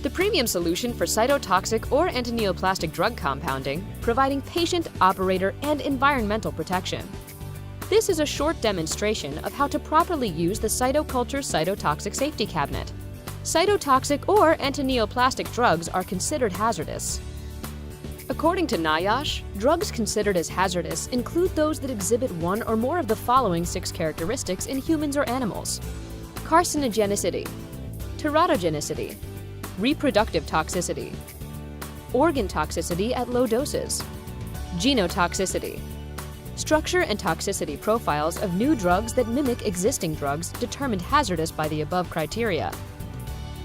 the premium solution for cytotoxic or antineoplastic drug compounding, providing patient, operator, and environmental protection. This is a short demonstration of how to properly use the Cytoculture Cytotoxic Safety Cabinet. Cytotoxic or antineoplastic drugs are considered hazardous. According to NIOSH, drugs considered as hazardous include those that exhibit one or more of the following 6 characteristics in humans or animals: carcinogenicity, teratogenicity, reproductive toxicity, organ toxicity at low doses, genotoxicity, structure and toxicity profiles of new drugs that mimic existing drugs determined hazardous by the above criteria.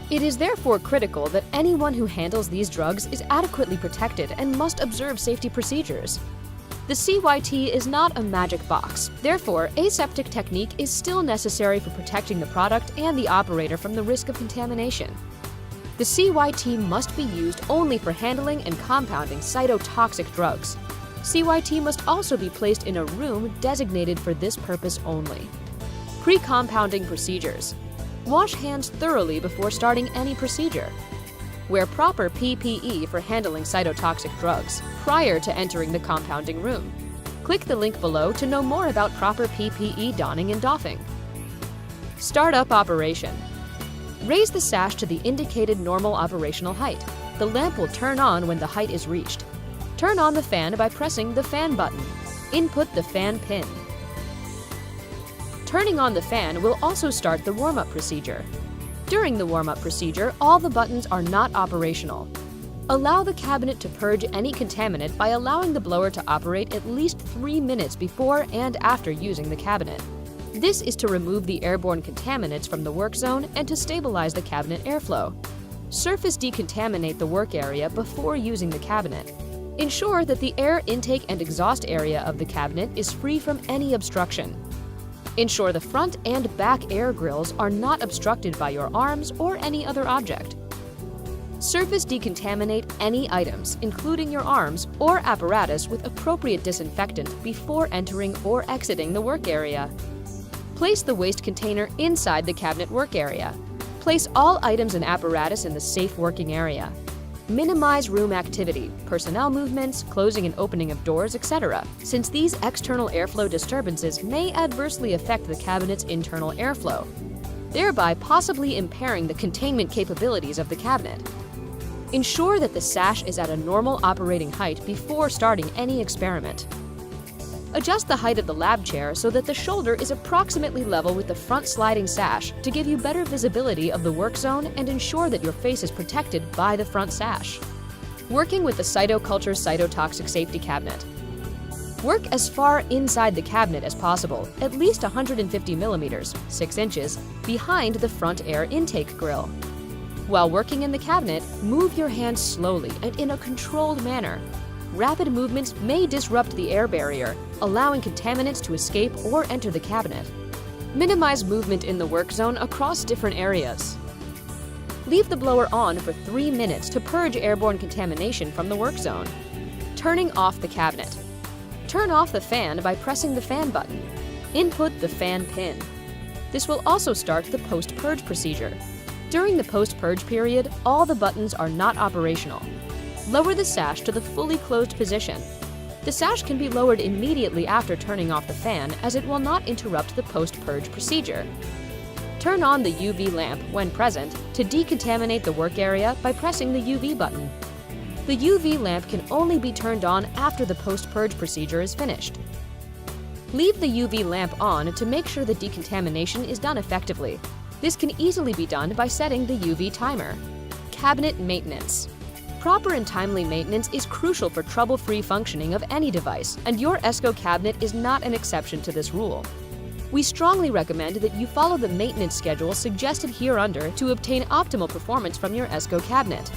It is therefore critical that anyone who handles these drugs is adequately protected and must observe safety procedures. The CYT is not a magic box. Therefore, aseptic technique is still necessary for protecting the product and the operator from the risk of contamination. The CYT must be used only for handling and compounding cytotoxic drugs. CYT must also be placed in a room designated for this purpose only. Pre-compounding procedures. Wash hands thoroughly before starting any procedure. Wear proper PPE for handling cytotoxic drugs prior to entering the compounding room. Click the link below to know more about proper PPE donning and doffing. Start up operation. Raise the sash to the indicated normal operational height. The lamp will turn on when the height is reached. Turn on the fan by pressing the fan button. Input the fan pin. Turning on the fan will also start the warm-up procedure. During the warm-up procedure, all the buttons are not operational. Allow the cabinet to purge any contaminant by allowing the blower to operate at least 3 minutes before and after using the cabinet. This is to remove the airborne contaminants from the work zone and to stabilize the cabinet airflow. Surface decontaminate the work area before using the cabinet. Ensure that the air intake and exhaust area of the cabinet is free from any obstruction. Ensure the front and back air grills are not obstructed by your arms or any other object. Surface decontaminate any items, including your arms or apparatus, with appropriate disinfectant before entering or exiting the work area. Place the waste container inside the cabinet work area. Place all items and apparatus in the safe working area. Minimize room activity, personnel movements, closing and opening of doors, etc., since these external airflow disturbances may adversely affect the cabinet's internal airflow, thereby possibly impairing the containment capabilities of the cabinet. Ensure that the sash is at a normal operating height before starting any experiment. Adjust the height of the lab chair so that the shoulder is approximately level with the front sliding sash to give you better visibility of the work zone and ensure that your face is protected by the front sash. Working with the Cytoculture Cytotoxic Safety Cabinet. Work as far inside the cabinet as possible, at least 150 millimeters, 6 inches, behind the front air intake grill. While working in the cabinet, move your hands slowly and in a controlled manner. Rapid movements may disrupt the air barrier, allowing contaminants to escape or enter the cabinet. Minimize movement in the work zone across different areas. Leave the blower on for 3 minutes to purge airborne contamination from the work zone. Turning off the cabinet. Turn off the fan by pressing the fan button. Input the fan pin. This will also start the post-purge procedure. During the post-purge period, all the buttons are not operational. Lower the sash to the fully closed position. The sash can be lowered immediately after turning off the fan, as it will not interrupt the post-purge procedure. Turn on the UV lamp when present to decontaminate the work area by pressing the UV button. The UV lamp can only be turned on after the post-purge procedure is finished. Leave the UV lamp on to make sure the decontamination is done effectively. This can easily be done by setting the UV timer. Cabinet maintenance. Proper and timely maintenance is crucial for trouble-free functioning of any device, and your Esco cabinet is not an exception to this rule. We strongly recommend that you follow the maintenance schedule suggested hereunder to obtain optimal performance from your Esco cabinet.